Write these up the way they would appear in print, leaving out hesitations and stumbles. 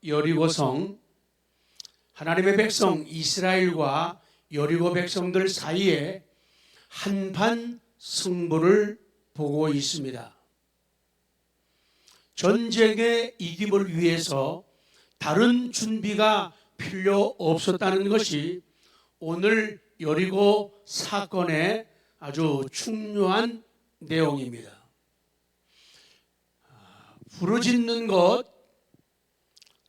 여리고성, 하나님의 백성 이스라엘과 여리고 백성들 사이에 한판 승부를 보고 있습니다. 전쟁의 이김을 위해서 다른 준비가 필요 없었다는 것이 오늘 여리고 사건의 아주 중요한 내용입니다. 부르짖는 것,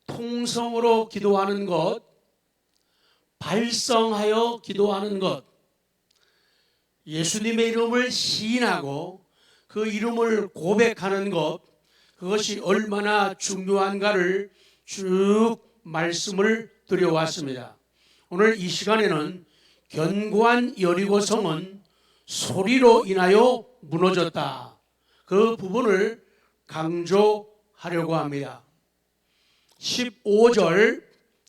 통성으로 기도하는 것, 발성하여 기도하는 것, 예수님의 이름을 시인하고 그 이름을 고백하는 것, 그것이 얼마나 중요한가를 쭉 말씀을 드려왔습니다. 오늘 이 시간에는 견고한 여리고성은 소리로 인하여 무너졌다, 그 부분을 강조하려고 합니다. 15절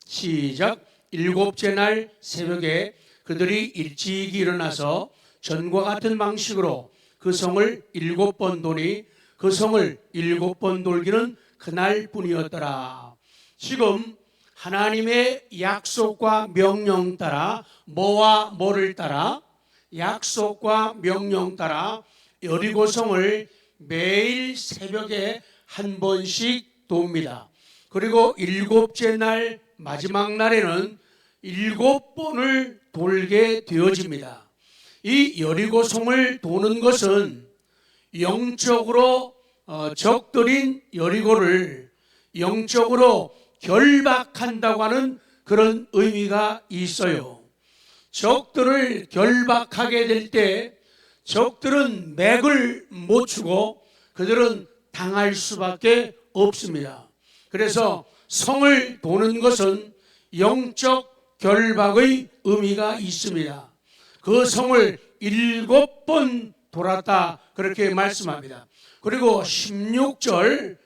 시작. 일곱째 날 새벽에 그들이 일찍이 일어나서 전과 같은 방식으로 그 성을 7번 도니 그 성을 7번 돌기는 그날뿐이었더라. 지금 하나님의 약속과 명령 따라, 뭐와 뭐를 따라? 약속과 명령 따라 여리고성을 매일 새벽에 한 번씩 돕니다. 그리고 7째 날 마지막 날에는 7번을 돌게 되어집니다. 이 여리고성을 도는 것은 영적으로 적들인 여리고를 영적으로 결박한다고 하는 그런 의미가 있어요. 적들을 결박하게 될 때 적들은 맥을 못 추고 그들은 당할 수밖에 없습니다. 그래서 성을 도는 것은 영적 결박의 의미가 있습니다. 그 성을 7번 돌았다, 그렇게 말씀합니다. 그리고 16절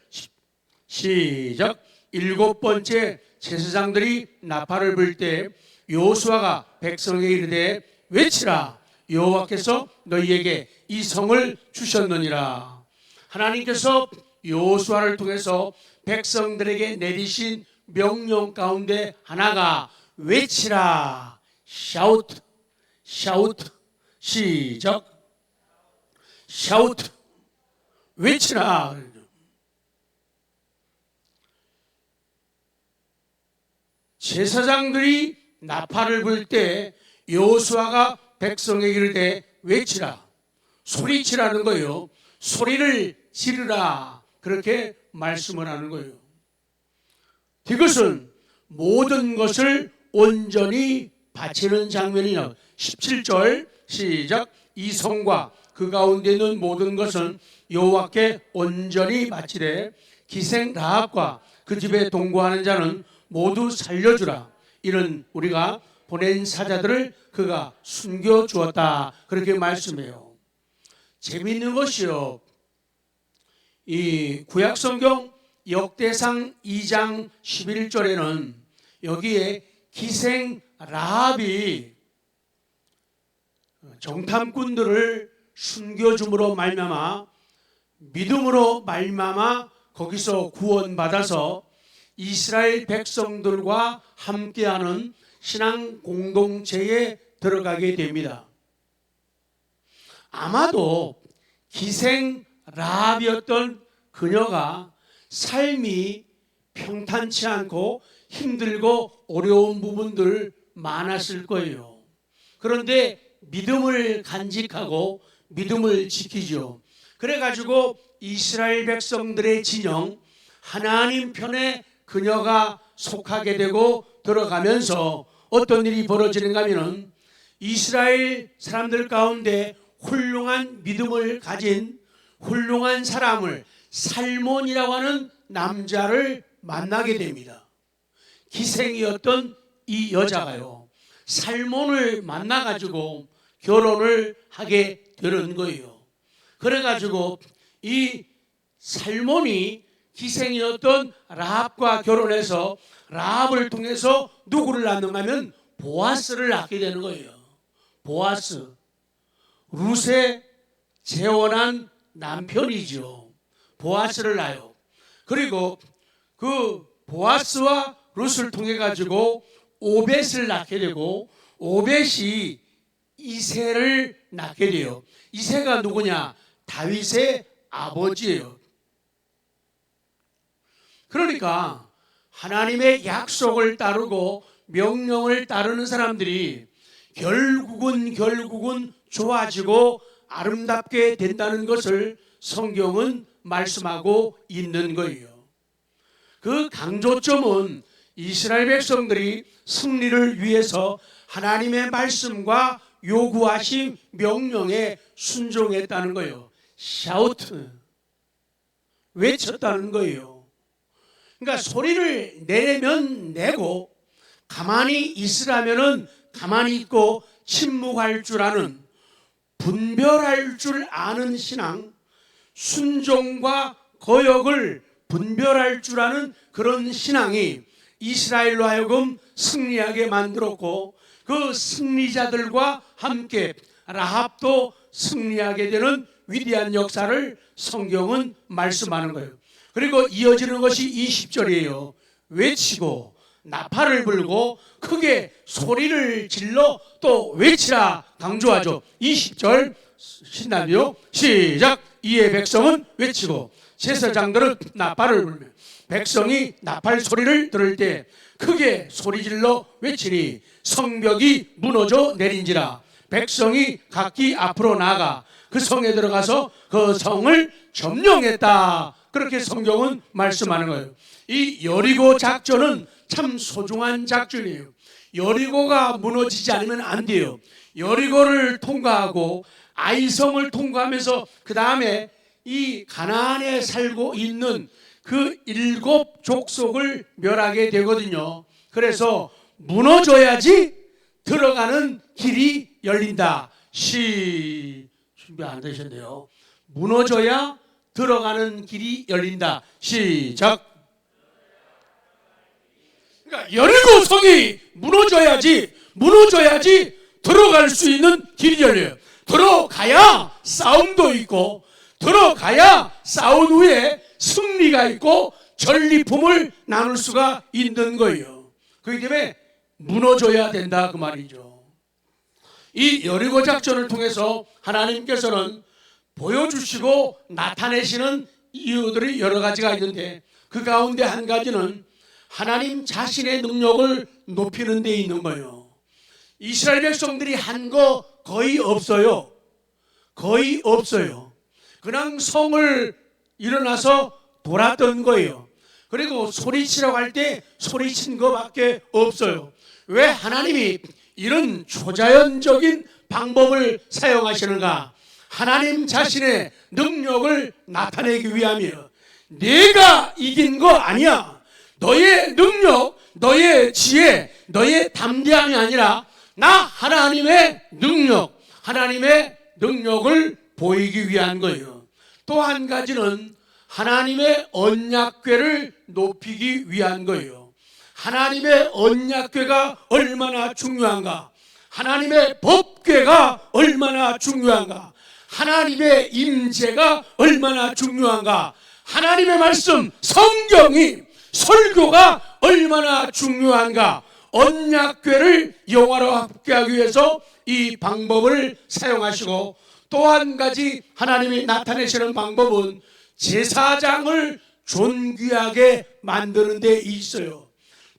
시작. 7번째 제사장들이 나팔을 불 때 여호수아가 백성에게 이르되 외치라, 여호와께서 너희에게 이 성을 주셨느니라. 하나님께서 여호수아를 통해서 백성들에게 내리신 명령 가운데 하나가 외치라, shout, shout, 시작, shout, 외치라. 제사장들이 나팔을 불 때 여호수아가 백성에게 이르되 외치라, 소리치라는 거예요. 소리를 지르라, 그렇게 말씀을 하는 거예요. 이것은 모든 것을 온전히 바치는 장면이냐. 17절 시작. 이 성과 그 가운데 있는 모든 것은 여호와께 온전히 바치되 기생 라합과 그 집에 동거하는 자는 모두 살려주라. 이는 우리가 보낸 사자들을 그가 숨겨주었다, 그렇게 말씀해요. 재미있는 것이요, 이 구약성경 역대상 2장 11절에는 여기에 기생 라합이 정탐꾼들을 숨겨줌으로 말미암아, 믿음으로 말미암아 거기서 구원받아서 이스라엘 백성들과 함께하는 신앙 공동체에 들어가게 됩니다. 아마도 기생 라합이었던 그녀가 삶이 평탄치 않고 힘들고 어려운 부분들 많았을 거예요. 그런데 믿음을 간직하고 믿음을 지키죠. 그래가지고 이스라엘 백성들의 진영, 하나님 편에 그녀가 속하게 되고 들어가면서 어떤 일이 벌어지는가 하면 이스라엘 사람들 가운데 훌륭한 믿음을 가진 훌륭한 사람을, 살몬이라고 하는 남자를 만나게 됩니다. 기생이었던 이 여자가요, 살몬을 만나가지고 결혼을 하게 되는 거예요. 그래가지고 이 살몬이 기생이었던 라합과 결혼해서 라합을 통해서 누구를 낳는가 하면 보아스를 낳게 되는 거예요. 보아스, 룻의 재혼한 남편이죠. 보아스를 낳아요. 그리고 그 보아스와 룻을 통해 가지고 오벳을 낳게 되고, 오벳이 이새를 낳게 돼요. 이새가 누구냐? 다윗의 아버지예요. 그러니까 하나님의 약속을 따르고 명령을 따르는 사람들이 결국은 좋아지고 아름답게 된다는 것을 성경은 말씀하고 있는 거예요. 그 강조점은 이스라엘 백성들이 승리를 위해서 하나님의 말씀과 요구하신 명령에 순종했다는 거예요. 샤우트, 외쳤다는 거예요. 그러니까 소리를 내면 내고 가만히 있으라면은 가만히 있고 침묵할 줄 아는, 분별할 줄 아는 신앙, 순종과 거역을 분별할 줄 아는 그런 신앙이 이스라엘로 하여금 승리하게 만들었고, 그 승리자들과 함께 라합도 승리하게 되는 위대한 역사를 성경은 말씀하는 거예요. 그리고 이어지는 것이 20절이에요. 외치고 나팔을 불고 크게 소리를 질러 또 외치라 강조하죠. 20절 신나요? 시작. 이에 백성은 외치고 제사장들은 나팔을 불며 백성이 나팔 소리를 들을 때 크게 소리질러 외치니 성벽이 무너져 내린지라. 백성이 각기 앞으로 나가 그 성에 들어가서 그 성을 점령했다. 그렇게 성경은 말씀하는 거예요. 이 여리고 작전은 참 소중한 작전이에요. 여리고가 무너지지 않으면 안 돼요. 여리고를 통과하고 아이성을 통과하면서 그 다음에 이 가나안에 살고 있는 그 7 족속을 멸하게 되거든요. 그래서 무너져야지 들어가는 길이 열린다. 준비 안 되셨네요. 무너져야 들어가는 길이 열린다. 시작. 그러니까 여리고 성이 무너져야지 들어갈 수 있는 길이 열려요. 들어가야 싸움도 있고, 들어가야 싸운 후에 승리가 있고 전리품을 나눌 수가 있는 거예요. 그렇기 때문에 무너져야 된다 그 말이죠. 이 여리고 작전을 통해서 하나님께서는 보여주시고 나타내시는 이유들이 여러 가지가 있는데, 그 가운데 한 가지는 하나님 자신의 능력을 높이는 데 있는 거예요. 이스라엘 백성들이 한 거 거의 없어요. 거의 없어요. 그냥 성을 일어나서 돌았던 거예요. 그리고 소리치라고 할 때 소리친 것밖에 없어요. 왜 하나님이 이런 초자연적인 방법을 사용하시는가? 하나님 자신의 능력을 나타내기 위함이에요. 내가 이긴 거 아니야. 너의 능력, 너의 지혜, 너의 담대함이 아니라 나 하나님의 능력을 보이기 위한 거예요. 또 한 가지는 하나님의 언약궤를 높이기 위한 거예요. 하나님의 언약궤가 얼마나 중요한가? 하나님의 법궤가 얼마나 중요한가? 하나님의 임재가 얼마나 중요한가? 하나님의 말씀, 성경이, 설교가 얼마나 중요한가? 언약궤를 영화롭게 하기 위해서 이 방법을 사용하시고, 또 한 가지 하나님이 나타내시는 방법은 제사장을 존귀하게 만드는 데 있어요.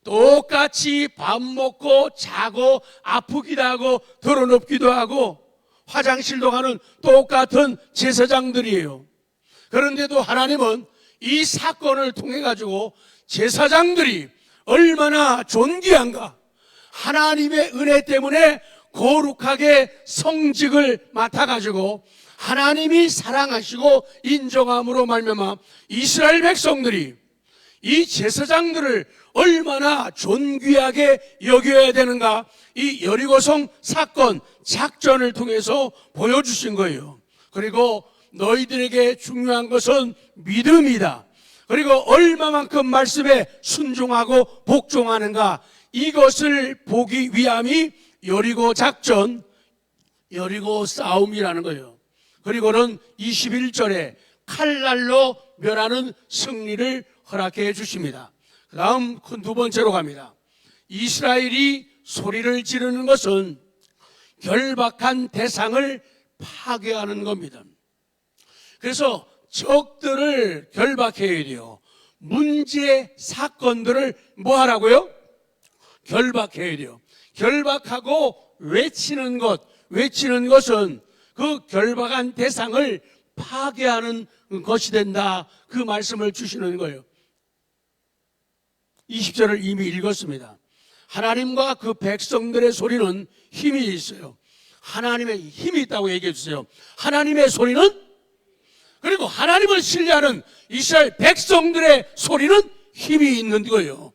똑같이 밥 먹고 자고 아프기도 하고 더러눕기도 하고 화장실도 가는 똑같은 제사장들이에요. 그런데도 하나님은 이 사건을 통해 가지고 제사장들이 얼마나 존귀한가, 하나님의 은혜 때문에 거룩하게 성직을 맡아가지고 하나님이 사랑하시고 인정함으로 말미암아 이스라엘 백성들이 이 제사장들을 얼마나 존귀하게 여겨야 되는가, 이 여리고성 사건 작전을 통해서 보여주신 거예요. 그리고 너희들에게 중요한 것은 믿음이다. 그리고 얼마만큼 말씀에 순종하고 복종하는가, 이것을 보기 위함이 여리고 작전, 여리고 싸움이라는 거예요. 그리고는 21절에 칼날로 멸하는 승리를 허락해 주십니다. 다음 큰 두 번째로 갑니다. 이스라엘이 소리를 지르는 것은 결박한 대상을 파괴하는 겁니다. 그래서 적들을 결박해야 돼요. 문제 사건들을 뭐 하라고요? 결박해야 돼요. 결박하고 외치는 것은 그 결박한 대상을 파괴하는 것이 된다. 그 말씀을 주시는 거예요. 20절을 이미 읽었습니다. 하나님과 그 백성들의 소리는 힘이 있어요. 하나님의 힘이 있다고 얘기해 주세요. 하나님의 소리는, 그리고 하나님을 신뢰하는 이스라엘 백성들의 소리는 힘이 있는 거예요.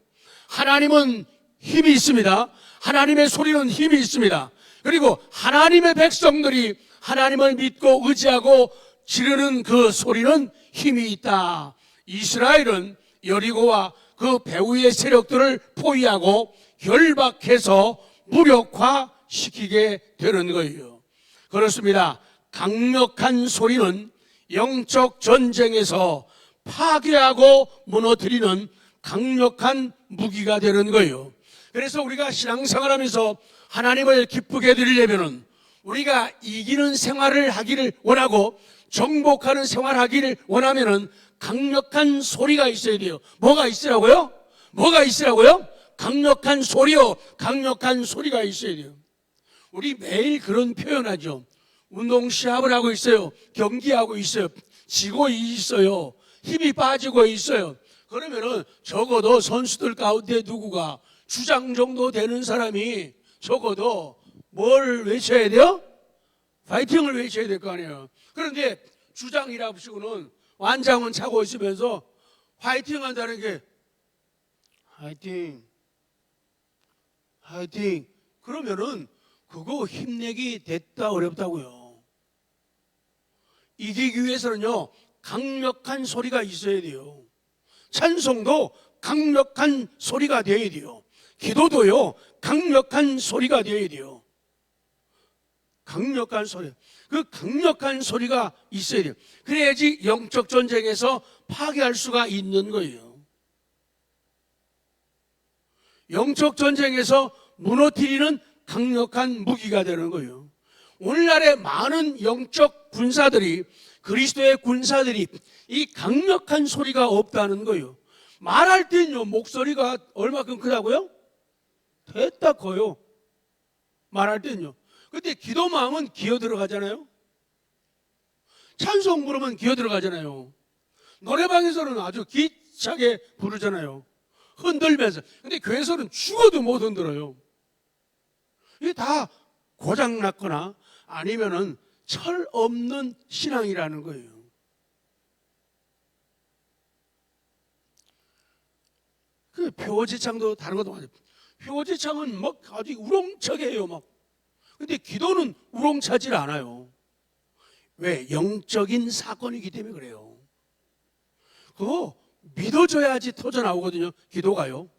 하나님은 힘이 있습니다. 하나님의 소리는 힘이 있습니다. 그리고 하나님의 백성들이 하나님을 믿고 의지하고 지르는 그 소리는 힘이 있다. 이스라엘은 여리고와 그 배후의 세력들을 포위하고 결박해서 무력화시키게 되는 거예요. 그렇습니다. 강력한 소리는 영적 전쟁에서 파괴하고 무너뜨리는 강력한 무기가 되는 거예요. 그래서 우리가 신앙생활하면서 하나님을 기쁘게 드리려면 우리가 이기는 생활을 하기를 원하고 정복하는 생활을 하기를 원하면 강력한 소리가 있어야 돼요. 뭐가 있으라고요? 뭐가 있으라고요? 강력한 소리요. 강력한 소리가 있어야 돼요. 우리 매일 그런 표현하죠. 운동 시합을 하고 있어요. 경기하고 있어요. 지고 있어요. 힘이 빠지고 있어요. 그러면은 적어도 선수들 가운데 누구가 주장 정도 되는 사람이 적어도 뭘 외쳐야 돼요? 파이팅을 외쳐야 될 거 아니에요. 그런데 주장이라고 치고는 완장은 차고 있으면서 파이팅 한다는 게 파이팅, 파이팅. 그러면은 그거 힘내기 됐다 어렵다고요. 이기기 위해서는요, 강력한 소리가 있어야 돼요. 찬송도 강력한 소리가 되어야 돼요. 기도도요, 강력한 소리가 되어야 돼요. 강력한 소리. 그 강력한 소리가 있어야 돼요. 그래야지 영적 전쟁에서 파괴할 수가 있는 거예요. 영적 전쟁에서 무너뜨리는 강력한 무기가 되는 거예요. 오늘날의 많은 영적 군사들이, 그리스도의 군사들이 이 강력한 소리가 없다는 거예요. 말할 때는요, 목소리가 얼마큼 크다고요? 됐다 커요. 말할 때는요. 근데 기도 마음은 기어 들어가잖아요. 찬송 부르면 기어 들어가잖아요. 노래방에서는 아주 기차게 부르잖아요. 흔들면서. 근데 교회에서는 죽어도 못 흔들어요. 이게 다 고장났거나 아니면은 철 없는 신앙이라는 거예요. 그 표지창도 다른 것도 많아요. 표지창은 막 아주 우렁차게해요, 막. 근데 기도는 우렁차질 않아요. 왜? 영적인 사건이기 때문에 그래요. 그거 믿어줘야지 터져나오거든요, 기도가요.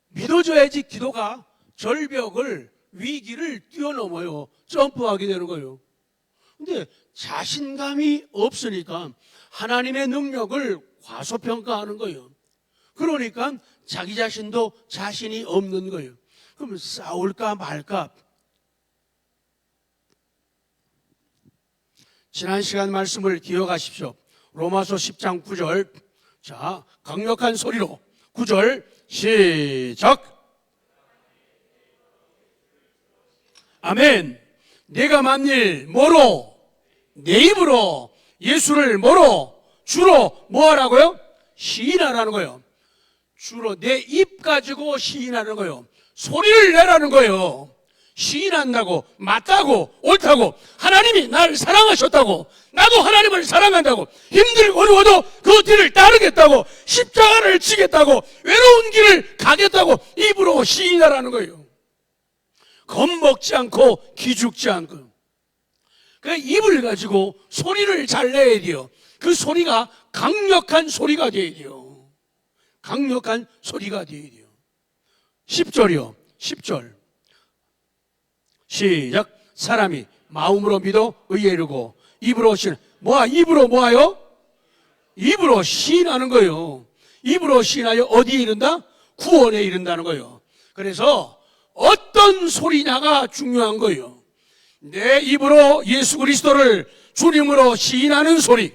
믿어줘야지 기도가 절벽을, 위기를 뛰어넘어요. 점프하게 되는 거예요. 근데 자신감이 없으니까 하나님의 능력을 과소평가하는 거예요. 그러니까 자기 자신도 자신이 없는 거예요. 그럼 싸울까 말까? 지난 시간 말씀을 기억하십시오. 로마서 10장 9절. 자, 강력한 소리로 9절 시작. 아멘. 내가 만일 뭐로? 내 입으로 예수를 뭐로? 주로 뭐 하라고요? 시인하라는 거예요. 주로 내 입 가지고 시인하는 거예요. 소리를 내라는 거예요. 시인한다고, 맞다고, 옳다고, 하나님이 나를 사랑하셨다고, 나도 하나님을 사랑한다고, 힘들고 어려워도 그 뒤를 따르겠다고, 십자가를 지겠다고, 외로운 길을 가겠다고 입으로 시인하라는 거예요. 겁먹지 않고 기죽지 않고. 그 입을 가지고 소리를 잘 내야 돼요. 그 소리가 강력한 소리가 되어야 돼요. 강력한 소리가 되어야 돼요. 10절이요. 10절. 시작. 사람이 마음으로 믿어 의에 이르고 입으로 시인. 입으로 뭐하요? 입으로 시인하는 거예요. 입으로 시인하여 어디에 이른다? 구원에 이른다는 거예요. 그래서 어떤 소리냐가 중요한 거예요. 내 입으로 예수 그리스도를 주님으로 시인하는 소리,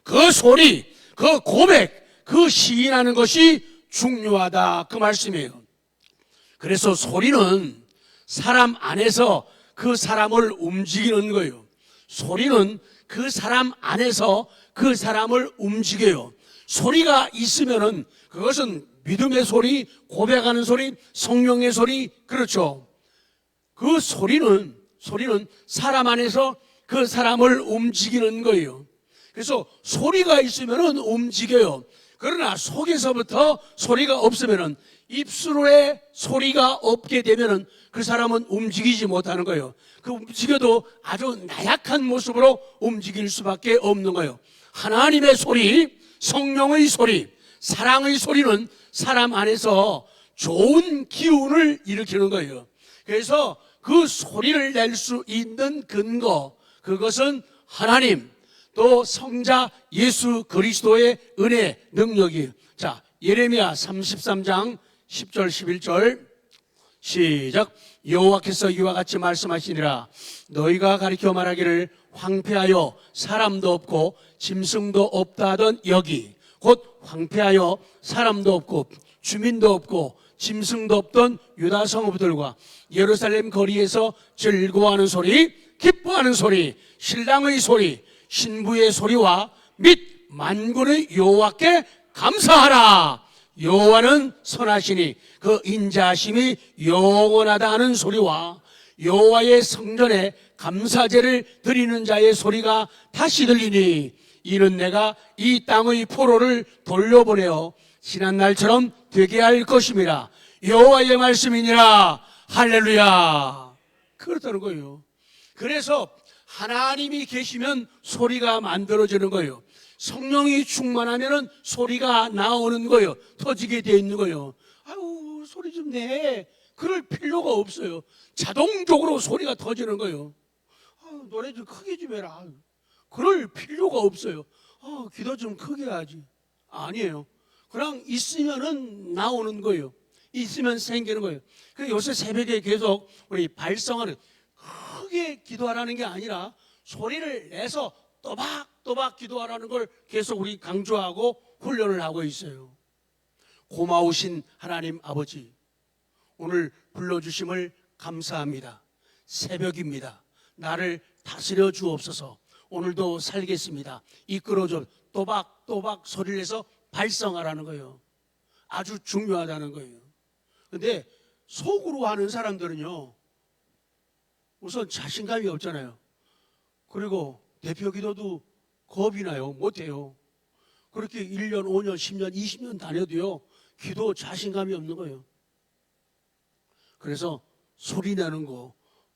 그 고백, 그 시인하는 것이 중요하다, 그 말씀이에요. 그래서 소리는 사람 안에서 그 사람을 움직이는 거예요. 소리는 그 사람 안에서 그 사람을 움직여요. 소리가 있으면은 그것은 믿음의 소리, 고백하는 소리, 성령의 소리, 그렇죠. 그 소리는 사람 안에서 그 사람을 움직이는 거예요. 그래서 소리가 있으면은 움직여요. 그러나 속에서부터 소리가 없으면은, 입술에 소리가 없게 되면은 그 사람은 움직이지 못하는 거예요. 그 움직여도 아주 나약한 모습으로 움직일 수밖에 없는 거예요. 하나님의 소리, 성령의 소리, 사랑의 소리는 사람 안에서 좋은 기운을 일으키는 거예요. 그래서 그 소리를 낼 수 있는 근거, 그것은 하나님, 또 성자 예수 그리스도의 은혜, 능력이에요. 자, 예레미야 33장 10절 11절 시작. 여호와께서 이와 같이 말씀하시니라. 너희가 가리켜 말하기를 황폐하여 사람도 없고 짐승도 없다 하던 여기, 곧 황폐하여 사람도 없고 주민도 없고 짐승도 없던 유다 성읍들과 예루살렘 거리에서 즐거워하는 소리, 기뻐하는 소리, 신랑의 소리, 신부의 소리와 및 만군의 여호와께 감사하라. 여호와는 선하시니 그 인자하심이 영원하다 하는 소리와 여호와의 성전에 감사제를 드리는 자의 소리가 다시 들리니, 이는 내가 이 땅의 포로를 돌려보내어 지난날처럼 되게 할 것임이라. 여호와의 말씀이니라. 할렐루야. 그렇다는 거예요. 그래서 하나님이 계시면 소리가 만들어지는 거예요. 성령이 충만하면은 소리가 나오는 거예요. 터지게 되어 있는 거예요. 아유, 소리 좀 내. 그럴 필요가 없어요. 자동적으로 소리가 터지는 거예요. 아유, 노래 좀 크게 좀 해라. 아유, 그럴 필요가 없어요. 기도 좀 크게 하지. 아니에요. 그냥 있으면은 나오는 거예요. 있으면 생기는 거예요. 그래서 요새 새벽에 계속 우리 발성하는, 크게 기도하라는 게 아니라 소리를 내서 또박또박 기도하라는 걸 계속 우리 강조하고 훈련을 하고 있어요. 고마우신 하나님 아버지, 오늘 불러주심을 감사합니다. 새벽입니다. 나를 다스려 주옵소서. 오늘도 살겠습니다. 이끌어줘. 또박또박 소리를 내서 발성하라는 거예요. 아주 중요하다는 거예요. 근데 속으로 하는 사람들은요, 우선 자신감이 없잖아요. 그리고 대표 기도도 겁이 나요. 못해요. 그렇게 1년, 5년, 10년, 20년 다녀도요, 기도 자신감이 없는 거예요. 그래서 소리 내는 거,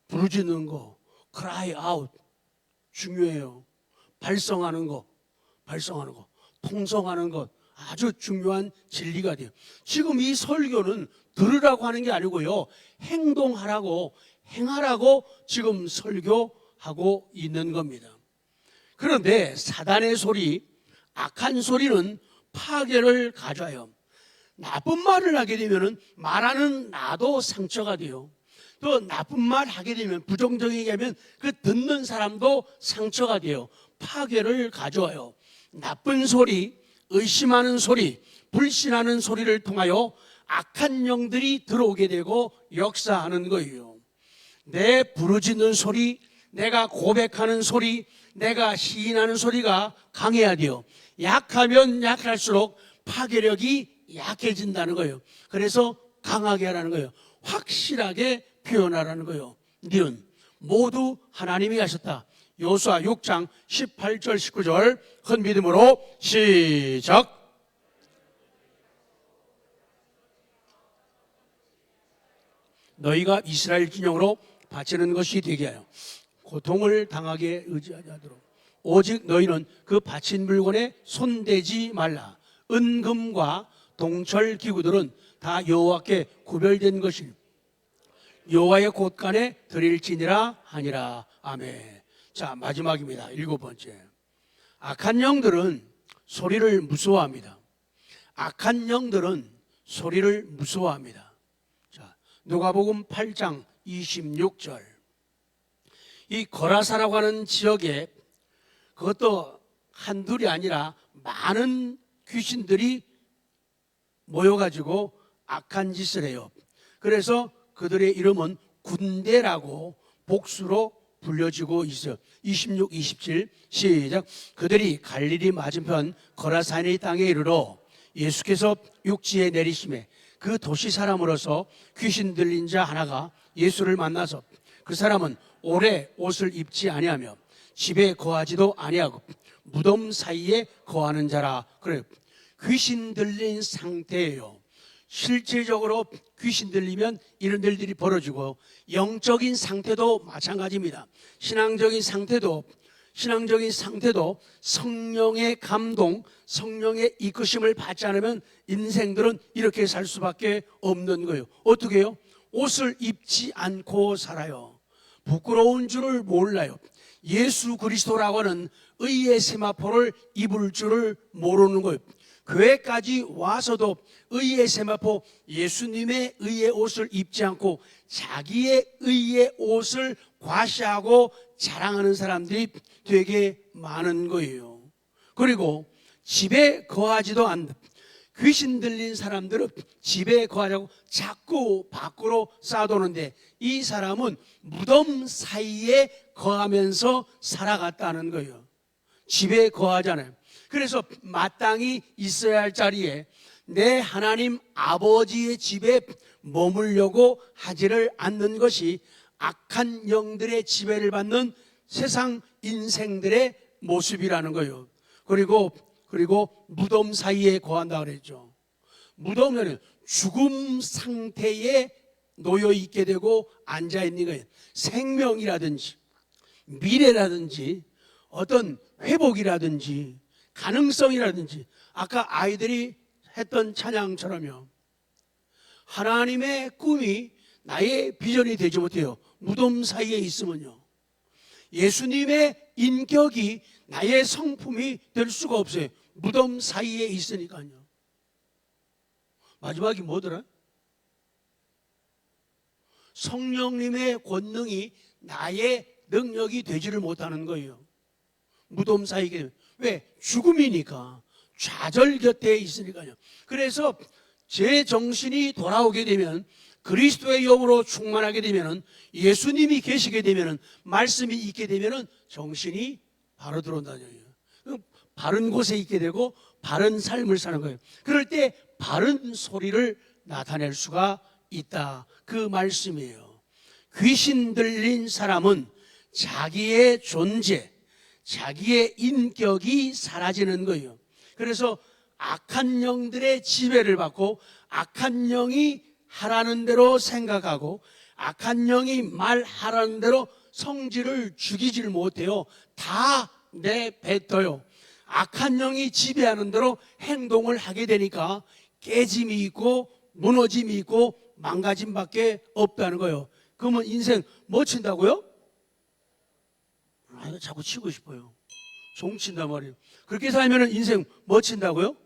부르짖는 거, cry out 중요해요. 발성하는 거, 통성하는 것 아주 중요한 진리가 돼요. 지금 이 설교는 들으라고 하는 게 아니고요, 행동하라고, 행하라고 지금 설교하고 있는 겁니다. 그런데 사단의 소리, 악한 소리는 파괴를 가져와요. 나쁜 말을 하게 되면 말하는 나도 상처가 돼요. 또 나쁜 말 하게 되면, 부정적이게 하면 그 듣는 사람도 상처가 돼요. 파괴를 가져와요. 나쁜 소리, 의심하는 소리, 불신하는 소리를 통하여 악한 영들이 들어오게 되고 역사하는 거예요. 내 부르짖는 소리, 내가 고백하는 소리, 내가 시인하는 소리가 강해야 돼요. 약하면 약할수록 파괴력이 약해진다는 거예요. 그래서 강하게 하라는 거예요. 확실하게 표현하라는 거예요. 니은 모두 하나님이 하셨다. 여호수아 6장 18절 19절 큰 믿음으로 시작. 너희가 이스라엘 진영으로 바치는 것이 되게 하여 고통을 당하게 의지하지 않도록 오직 너희는 그 바친 물건에 손대지 말라. 은금과 동철 기구들은 다 여호와께 구별된 것이니 여호와의 곳간에 드릴지니라 하니라. 아멘. 자, 마지막입니다. 7번째. 악한 영들은 소리를 무서워합니다. 악한 영들은 소리를 무서워합니다. 자, 누가복음 8장 26절. 이 거라사라고 하는 지역에 그것도 한둘이 아니라 많은 귀신들이 모여가지고 악한 짓을 해요. 그래서 그들의 이름은 군대라고 복수로 불려지고 있어요. 26, 27 시작. 그들이 갈릴리 맞은편 거라사니 땅에 이르러 예수께서 육지에 내리심에 그 도시 사람으로서 귀신 들린 자 하나가 예수를 만나서 그 사람은 오래 옷을 입지 아니하며 집에 거하지도 아니하고 무덤 사이에 거하는 자라. 그래요. 귀신 들린 상태예요. 실제적으로 귀신 들리면 이런 일들이 벌어지고, 영적인 상태도 마찬가지입니다. 신앙적인 상태도 성령의 감동, 성령의 이끄심을 받지 않으면 인생들은 이렇게 살 수밖에 없는 거예요. 어떻게 해요? 옷을 입지 않고 살아요. 부끄러운 줄을 몰라요. 예수 그리스도라고 하는 의의 세마포를 입을 줄을 모르는 거예요. 교회까지 와서도 의의 세마포, 예수님의 의의 옷을 입지 않고 자기의 의의 옷을 과시하고 자랑하는 사람들이 되게 많은 거예요. 그리고 집에 거하지도 않는, 귀신 들린 사람들은 집에 거하자고 자꾸 밖으로 싸도는데, 이 사람은 무덤 사이에 거하면서 살아갔다는 거예요. 집에 거하잖아요. 그래서 마땅히 있어야 할 자리에 내 하나님 아버지의 집에 머물려고 하지를 않는 것이 악한 영들의 지배를 받는 세상 인생들의 모습이라는 거예요. 그리고 무덤 사이에 거한다 그랬죠. 무덤은 죽음 상태에 놓여 있게 되고 앉아 있는 거예요. 생명이라든지 미래라든지 어떤 회복이라든지 가능성이라든지, 아까 아이들이 했던 찬양처럼요, 하나님의 꿈이 나의 비전이 되지 못해요. 무덤 사이에 있으면요. 예수님의 인격이 나의 성품이 될 수가 없어요. 무덤 사이에 있으니까요. 마지막이 뭐더라? 성령님의 권능이 나의 능력이 되지를 못하는 거예요. 무덤 사이에. 왜? 죽음이니까. 좌절 곁에 있으니까요. 그래서 제 정신이 돌아오게 되면, 그리스도의 영으로 충만하게 되면, 예수님이 계시게 되면, 말씀이 있게 되면 정신이 바로 들어온다는 거예요. 바른 곳에 있게 되고 바른 삶을 사는 거예요. 그럴 때 바른 소리를 나타낼 수가 있다, 그 말씀이에요. 귀신 들린 사람은 자기의 존재, 자기의 인격이 사라지는 거예요. 그래서 악한 영들의 지배를 받고 악한 영이 하라는 대로 생각하고 악한 영이 말하라는 대로 성질을 죽이질 못해요. 다 내뱉어요. 악한 영이 지배하는 대로 행동을 하게 되니까 깨짐이 있고 무너짐이 있고 망가짐밖에 없다는 거예요. 그러면 인생 뭐 친다고요? 자꾸 치고 싶어요. 종 친단 말이에요. 그렇게 살면 인생 뭐 친다고요?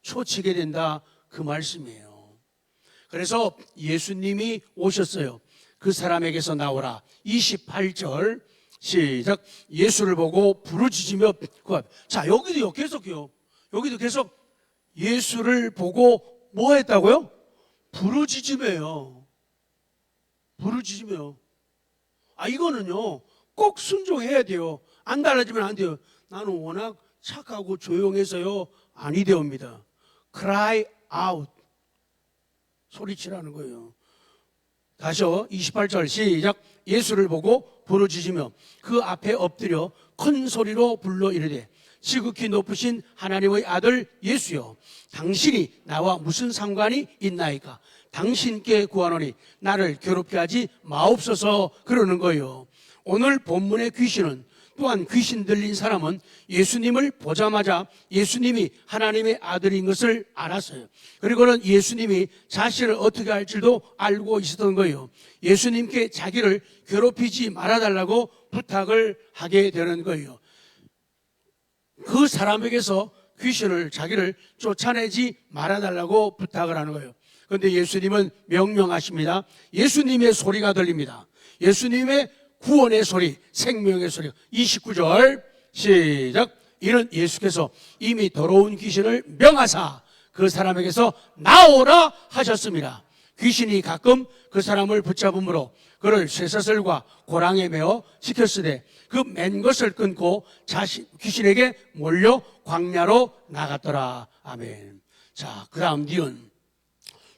초치게 된다, 그 말씀이에요. 그래서 예수님이 오셨어요. 그 사람에게서 나오라. 28절 시작. 예수를 보고 부르짖으며 자, 여기도 계속요. 여기도 계속 예수를 보고 뭐 했다고요? 부르짖으며요. 부르짖으며. 이거는요 꼭 순종해야 돼요. 안 달라지면 안 돼요. 나는 워낙 착하고 조용해서요 아니 되옵니다. Cry out. 소리치라는 거예요. 다시요. 28절 시작. 예수를 보고 부르짖으며 그 앞에 엎드려 큰 소리로 불러 이르되 지극히 높으신 하나님의 아들 예수여, 당신이 나와 무슨 상관이 있나이까? 당신께 구하노니 나를 괴롭게 하지 마옵소서. 그러는 거예요. 오늘 본문의 귀신은, 또한 귀신 들린 사람은 예수님을 보자마자 예수님이 하나님의 아들인 것을 알았어요. 그리고는 예수님이 자신을 어떻게 할 줄도 알고 있었던 거예요. 예수님께 자기를 괴롭히지 말아달라고 부탁을 하게 되는 거예요. 그 사람에게서 귀신을 자기를 쫓아내지 말아달라고 부탁을 하는 거예요. 그런데 예수님은 명령하십니다. 예수님의 소리가 들립니다. 예수님의 구원의 소리, 생명의 소리. 29절 시작. 이는 예수께서 이미 더러운 귀신을 명하사 그 사람에게서 나오라 하셨습니다. 귀신이 가끔 그 사람을 붙잡음으로 그를 쇠사슬과 고랑에 매어 지켰으되 그 맨 것을 끊고 귀신에게 몰려 광야로 나갔더라. 아멘. 자, 그 다음 뒤은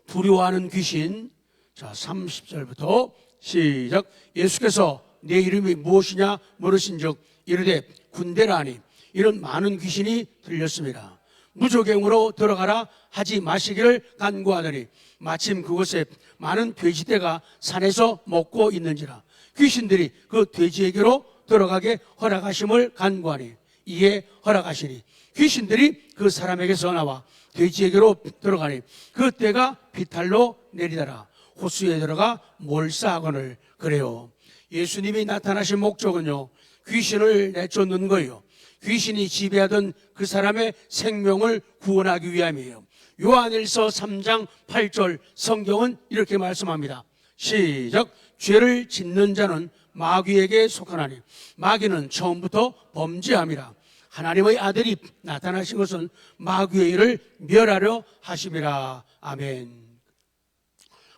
두려워하는 귀신. 자, 30절부터 시작. 예수께서 내 이름이 무엇이냐 물으신즉 이르되 군대라니 이런 많은 귀신이 들렸습니다. 무조갱으로 들어가라 하지 마시기를 간구하더니 마침 그곳에 많은 돼지떼가 산에서 먹고 있는지라 귀신들이 그 돼지에게로 들어가게 허락하심을 간구하니 이에 허락하시니 귀신들이 그 사람에게서 나와 돼지에게로 들어가니 그 떼가 비탈로 내리더라. 호수에 들어가 몰사하거늘. 그래요. 예수님이 나타나신 목적은요, 귀신을 내쫓는 거예요. 귀신이 지배하던 그 사람의 생명을 구원하기 위함이에요. 요한일서 3장 8절 성경은 이렇게 말씀합니다. 시작. 죄를 짓는 자는 마귀에게 속하나니 마귀는 처음부터 범죄함이라. 하나님의 아들이 나타나신 것은 마귀의 일을 멸하려 하심이라. 아멘.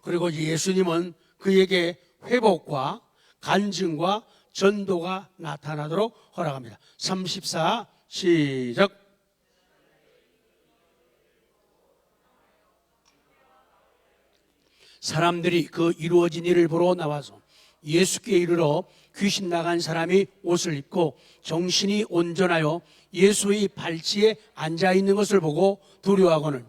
그리고 예수님은 그에게 회복과 간증과 전도가 나타나도록 허락합니다. 34 시작. 사람들이 그 이루어진 일을 보러 나와서 예수께 이르러 귀신 나간 사람이 옷을 입고 정신이 온전하여 예수의 발치에 앉아있는 것을 보고 두려워하거늘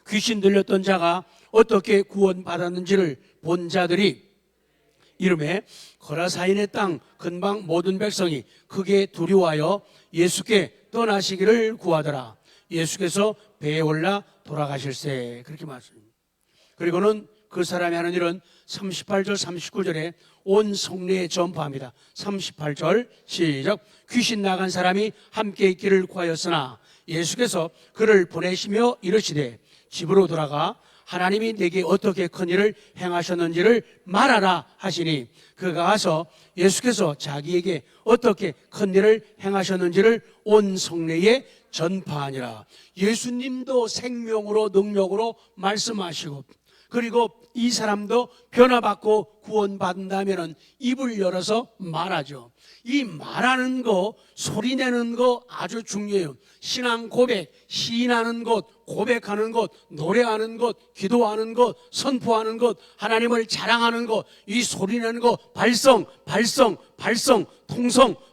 귀신 들렸던 자가 어떻게 구원받았는지를 본 자들이 이름에 거라사인의 땅 근방 모든 백성이 크게 두려워하여 예수께 떠나시기를 구하더라. 예수께서 배에 올라 돌아가실세. 그렇게 말씀합니다. 그리고는 그 사람이 하는 일은 38절 39절에 온 성내에 전파합니다. 38절 시작. 귀신 나간 사람이 함께 있기를 구하였으나 예수께서 그를 보내시며 이르시되 집으로 돌아가 하나님이 내게 어떻게 큰 일을 행하셨는지를 말하라 하시니 그가 가서 예수께서 자기에게 어떻게 큰 일을 행하셨는지를 온 성내에 전파하니라. 예수님도 생명으로 능력으로 말씀하시고 그리고 이 사람도 변화받고 구원받는다면 입을 열어서 말하죠. 이 말하는 거, 소리 내는 거 아주 중요해요. 신앙 고백, 시인하는 것, 고백하는 것, 노래하는 것, 기도하는 것, 선포하는 것, 하나님을 자랑하는 것, 이 소리 내는 거, 발성,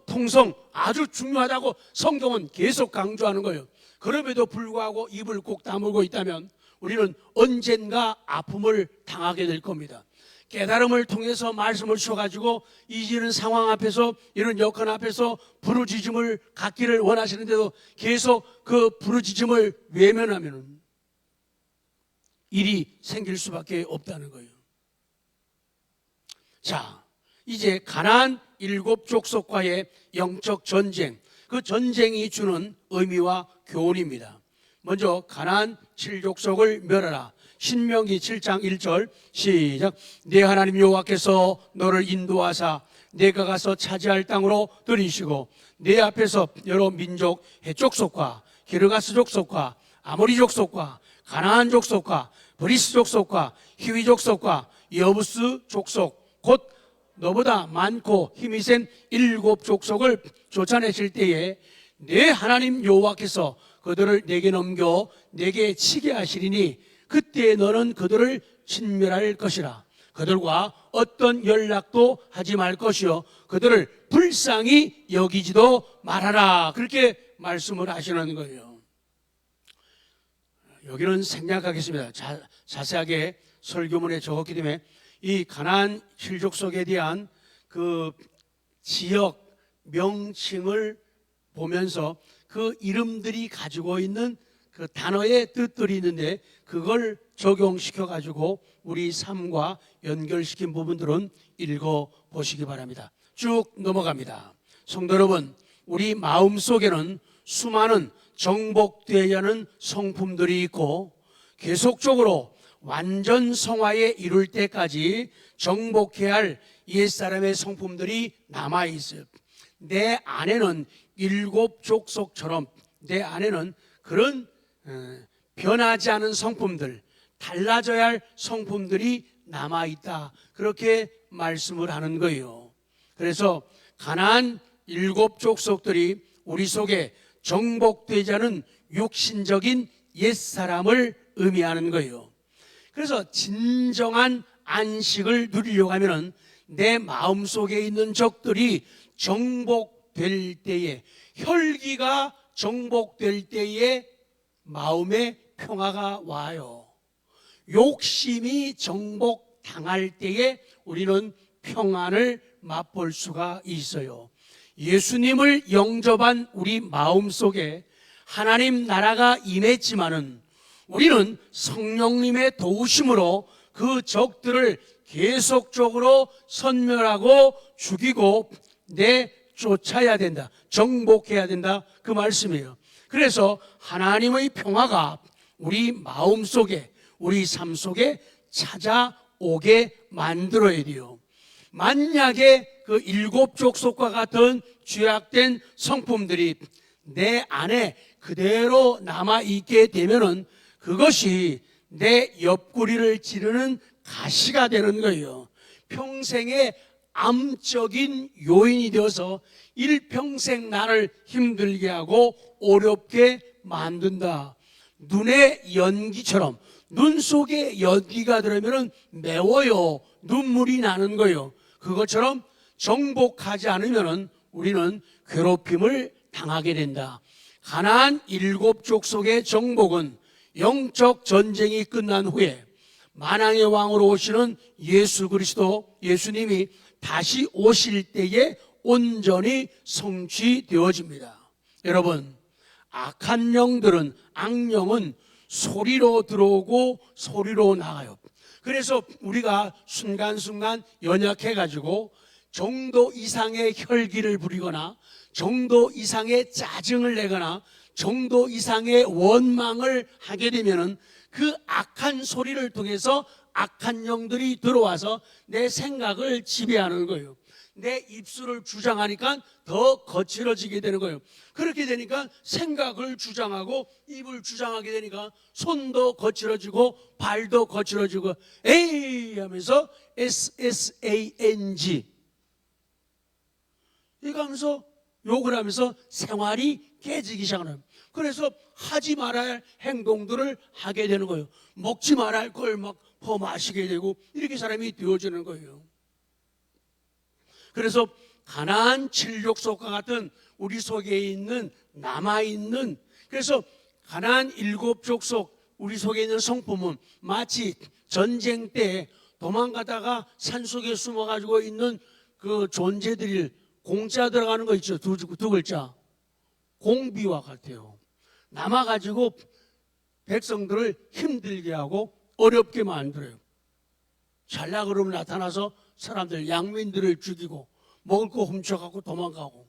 통성 아주 중요하다고 성경은 계속 강조하는 거예요. 그럼에도 불구하고 입을 꼭 다물고 있다면 우리는 언젠가 아픔을 당하게 될 겁니다. 깨달음을 통해서 말씀을 주셔가지고 이런 상황 앞에서 이런 여건 앞에서 부르짖음을 갖기를 원하시는데도 계속 그 부르짖음을 외면하면 일이 생길 수밖에 없다는 거예요. 자, 이제 가나안 7족속과의 영적 전쟁, 그 전쟁이 주는 의미와 교훈입니다. 먼저 가나안 7족속을 멸하라. 신명기 7장 1절 시작. 내 하나님 여호와께서 너를 인도하사 내가 가서 차지할 땅으로 들이시고 내 앞에서 여러 민족 해족속과 기르가스 족속과 아모리 족속과 가나안 족속과 브리스 족속과 히위 족속과 여부스 족속 곧 너보다 많고 힘이 센 7족속을 쫓아내실 때에 내 하나님 여호와께서 그들을 내게 넘겨 내게 치게 하시리니 그때 너는 그들을 진멸할 것이라. 그들과 어떤 연락도 하지 말 것이요 그들을 불쌍히 여기지도 말아라. 그렇게 말씀을 하시는 거예요. 여기는 생략하겠습니다. 자세하게 설교문에 적었기 때문에 이 가나안 7족속에 대한 그 지역 명칭을 보면서 그 이름들이 가지고 있는 그 단어의 뜻들이 있는데 그걸 적용시켜 가지고 우리 삶과 연결시킨 부분들은 읽어 보시기 바랍니다. 쭉 넘어갑니다. 성도 여러분, 우리 마음속에는 수많은 정복되어야 하는 성품들이 있고, 계속적으로 완전 성화에 이룰 때까지 정복해야 할 옛사람의 성품들이 남아 있어요. 내 안에는 일곱 족속처럼 내 안에는 그런 변하지 않은 성품들, 달라져야 할 성품들이 남아 있다, 그렇게 말씀을 하는 거예요. 그래서 가나안 일곱 족속들이 우리 속에 정복되지 않은 육신적인 옛사람을 의미하는 거예요. 그래서 진정한 안식을 누리려고 하면은 내 마음속에 있는 적들이 정복될 때에, 혈기가 정복될 때에 마음의 평화가 와요. 욕심이 정복당할 때에 우리는 평안을 맛볼 수가 있어요. 예수님을 영접한 우리 마음속에 하나님 나라가 임했지만은 우리는 성령님의 도우심으로 그 적들을 계속적으로 선멸하고 죽이고 내쫓아야 된다, 정복해야 된다, 그 말씀이에요. 그래서 하나님의 평화가 우리 마음속에, 우리 삶 속에 찾아오게 만들어야 돼요. 만약에 그 일곱 족속과 같은 죄악된 성품들이 내 안에 그대로 남아있게 되면은 그것이 내 옆구리를 찌르는 가시가 되는 거예요. 평생의 암적인 요인이 되어서 일평생 나를 힘들게 하고 어렵게 만든다. 눈의 연기처럼, 눈 속에 연기가 들어오면 매워요. 눈물이 나는 거예요. 그것처럼 정복하지 않으면 우리는 괴롭힘을 당하게 된다. 가나안 일곱 족속의 정복은 영적 전쟁이 끝난 후에 만왕의 왕으로 오시는 예수 그리스도, 예수님이 다시 오실 때에 온전히 성취되어집니다. 여러분, 악한 영들은, 악령은 소리로 들어오고 소리로 나가요. 그래서 우리가 순간순간 연약해가지고 정도 이상의 혈기를 부리거나 정도 이상의 짜증을 내거나 정도 이상의 원망을 하게 되면은 그 악한 소리를 통해서 악한 영들이 들어와서 내 생각을 지배하는 거예요. 내 입술을 주장하니까 더 거칠어지게 되는 거예요. 그렇게 되니까 생각을 주장하고 입을 주장하게 되니까 손도 거칠어지고 발도 거칠어지고 에이 하면서 SSANG 이거 하면서 욕을 하면서 생활이 깨지기 시작하는. 그래서 하지 말아야 할 행동들을 하게 되는 거예요. 먹지 말아야 할 걸 막 퍼마시게 되고 이렇게 사람이 되어지는 거예요. 그래서 가나안 칠족속과 같은 우리 속에 있는, 남아있는, 그래서 가나안 일곱 족속 우리 속에 있는 성품은 마치 전쟁 때 도망가다가 산속에 숨어가지고 있는 그 존재들이 공짜 들어가는 거 있죠. 두 글자. 공비와 같아요. 남아가지고 백성들을 힘들게 하고 어렵게 만들어요. 잘나 그러면 나타나서 사람들, 양민들을 죽이고 먹을 거 훔쳐가고 도망가고.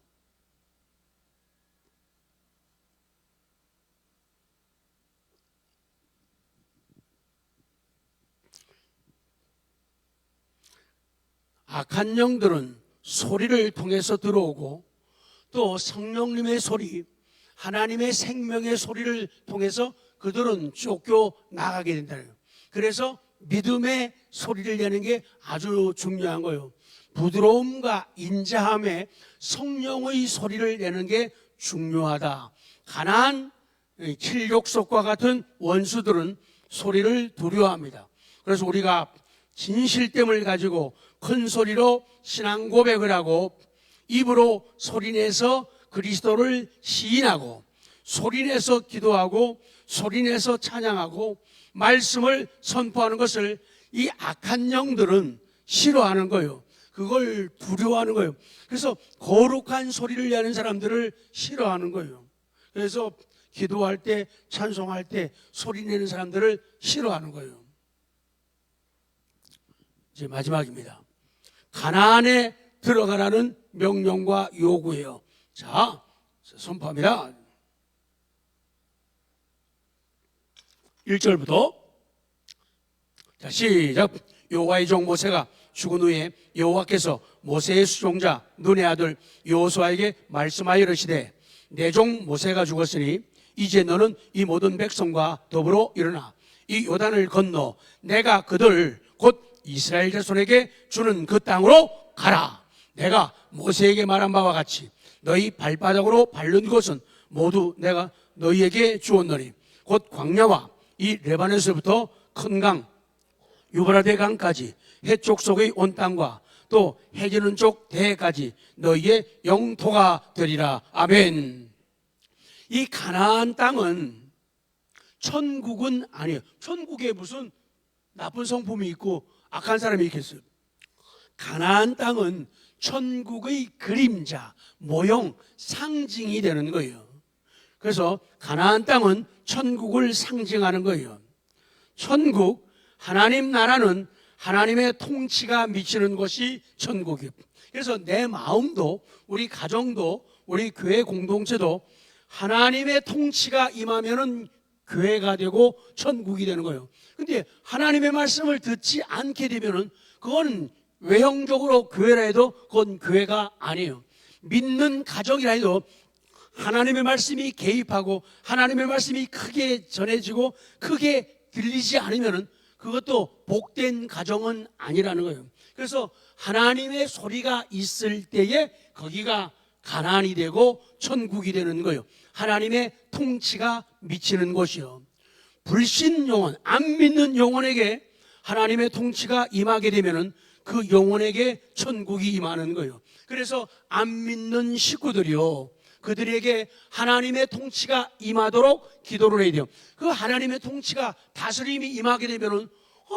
악한 영들은 소리를 통해서 들어오고 또 성령님의 소리, 하나님의 생명의 소리를 통해서 그들은 쫓겨 나가게 된다는 거예요. 그래서 믿음의 소리를 내는 게 아주 중요한 거예요. 부드러움과 인자함에 성령의 소리를 내는 게 중요하다. 가나안 칠족속과 같은 원수들은 소리를 두려워합니다. 그래서 우리가 진실됨을 가지고 큰 소리로 신앙 고백을 하고 입으로 소리내서 그리스도를 시인하고 소리내서 기도하고 소리내서 찬양하고 말씀을 선포하는 것을 이 악한 영들은 싫어하는 거예요. 그걸 두려워하는 거예요. 그래서 거룩한 소리를 내는 사람들을 싫어하는 거예요. 그래서 기도할 때, 찬송할 때 소리내는 사람들을 싫어하는 거예요. 이제 마지막입니다. 가나안에 들어가라는 명령과 요구예요. 자, 선포합니다. 1절부터 자, 시작. 여호와의 종 모세가 죽은 후에 여호와께서 모세의 수종자 눈의 아들 여호수아에게 말씀하여 이르시되 내 종 모세가 죽었으니 이제 너는 이 모든 백성과 더불어 일어나 이 요단을 건너 내가 그들 곧 이스라엘 자손에게 주는 그 땅으로 가라. 내가 모세에게 말한 바와 같이 너희 발바닥으로 밟는 곳은 모두 내가 너희에게 주었노니 곧 광야와 이 레바논에서부터 큰 강 유브라데 강까지 해쪽 속의 온 땅과 또 해지는 쪽 대해까지 너희의 영토가 되리라. 아멘. 이 가나안 땅은 천국은 아니에요. 천국에 무슨 나쁜 성품이 있고 악한 사람이 있겠어요. 가나안 땅은 천국의 그림자, 모형, 상징이 되는 거예요. 그래서 가나안 땅은 천국을 상징하는 거예요. 천국, 하나님 나라는 하나님의 통치가 미치는 곳이 천국이에요. 그래서 내 마음도 우리 가정도 우리 교회 공동체도 하나님의 통치가 임하면은 교회가 되고 천국이 되는 거예요. 근데 하나님의 말씀을 듣지 않게 되면은 그건 외형적으로 교회라 해도 그건 교회가 아니에요. 믿는 가정이라 해도 하나님의 말씀이 개입하고 하나님의 말씀이 크게 전해지고 크게 들리지 않으면은 그것도 복된 가정은 아니라는 거예요. 그래서 하나님의 소리가 있을 때에 거기가 가나안이 되고 천국이 되는 거예요. 하나님의 통치가 미치는 곳이요. 불신 영혼, 안 믿는 영혼에게 하나님의 통치가 임하게 되면은 그 영혼에게 천국이 임하는 거예요. 그래서 안 믿는 식구들이요, 그들에게 하나님의 통치가 임하도록 기도를 해야 돼요. 그 하나님의 통치가 다스림이 임하게 되면은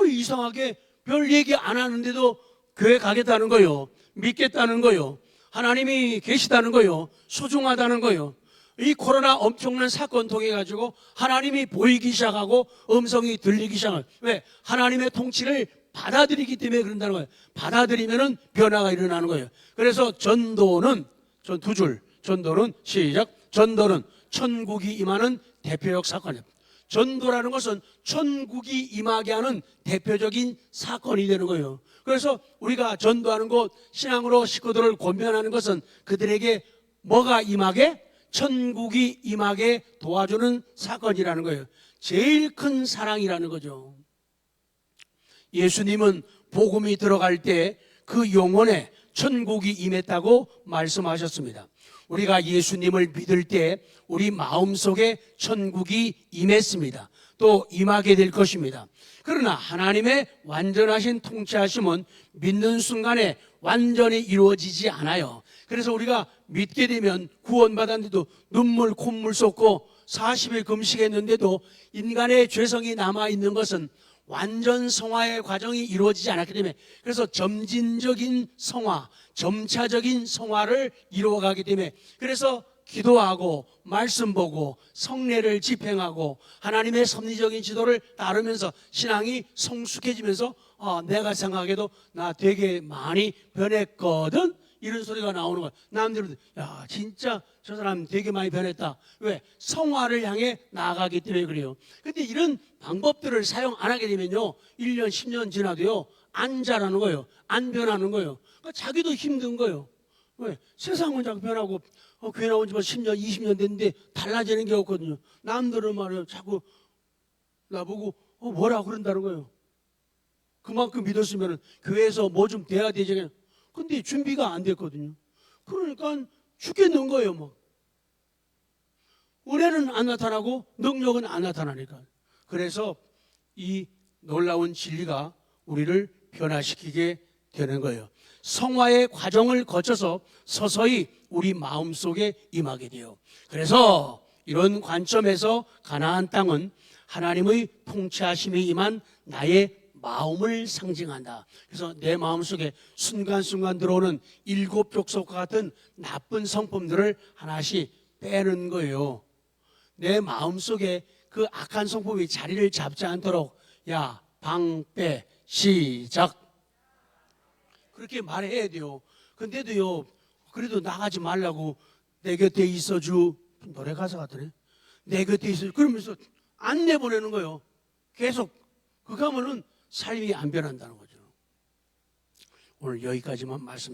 이상하게 별 얘기 안 하는데도 교회 가겠다는 거요, 믿겠다는 거요, 하나님이 계시다는 거요, 소중하다는 거요. 이 코로나 엄청난 사건 통해 가지고 하나님이 보이기 시작하고 음성이 들리기 시작해요. 왜? 하나님의 통치를 받아들이기 때문에 그런다는 거예요. 받아들이면은 변화가 일어나는 거예요. 그래서 전도는 두 줄. 전도는 시작. 전도는 천국이 임하는 대표적 사건이에요. 전도라는 것은 천국이 임하게 하는 대표적인 사건이 되는 거예요. 그래서 우리가 전도하는 것, 신앙으로 식구들을 권면하는 것은 그들에게 뭐가 임하게? 천국이 임하게 도와주는 사건이라는 거예요. 제일 큰 사랑이라는 거죠. 예수님은 복음이 들어갈 때 그 영혼에 천국이 임했다고 말씀하셨습니다. 우리가 예수님을 믿을 때 우리 마음속에 천국이 임했습니다. 또 임하게 될 것입니다. 그러나 하나님의 완전하신 통치하심은 믿는 순간에 완전히 이루어지지 않아요. 그래서 우리가 믿게 되면 구원받았는데도 눈물 콧물 쏟고 40일 금식했는데도 인간의 죄성이 남아있는 것은 완전 성화의 과정이 이루어지지 않았기 때문에, 그래서 점진적인 성화, 점차적인 성화를 이루어가기 때문에, 그래서 기도하고 말씀 보고 성례를 집행하고 하나님의 섭리적인 지도를 따르면서 신앙이 성숙해지면서 내가 생각해도 나 되게 많이 변했거든, 이런 소리가 나오는 거야. 남들은 야 진짜 저 사람 되게 많이 변했다. 왜? 성화를 향해 나아가기 때문에 그래요. 근데 이런 방법들을 사용 안 하게 되면요, 1년 10년 지나도요 안 자라는 거예요. 안 변하는 거예요. 그러니까 자기도 힘든 거예요. 왜? 세상은 자꾸 변하고 교회 나온 지 10년 20년 됐는데 달라지는 게 없거든요. 남들은 말이에요 자꾸 나보고 뭐라 그런다는 거예요. 그만큼 믿었으면 교회에서 뭐 좀 돼야 되잖아요. 근데 준비가 안 됐거든요. 그러니까 죽겠는 거예요. 뭐 은혜는 안 나타나고 능력은 안 나타나니까. 그래서 이 놀라운 진리가 우리를 변화시키게 되는 거예요. 성화의 과정을 거쳐서 서서히 우리 마음속에 임하게 돼요. 그래서 이런 관점에서 가나안 땅은 하나님의 통치하심이 임한 나의 마음을 상징한다. 그래서 내 마음속에 순간순간 들어오는 7족속과 같은 나쁜 성품들을 하나씩 빼는 거예요. 내 마음속에 그 악한 성품이 자리를 잡지 않도록 야, 방빼 시작, 그렇게 말해야 돼요. 근데도요, 그래도 나가지 말라고 내 곁에 있어주, 노래 가사 같으네. 내 곁에 있어주, 그러면서 안 내보내는 거예요. 계속 그거 하면은 삶이 안 변한다는 거죠. 오늘 여기까지만 말씀.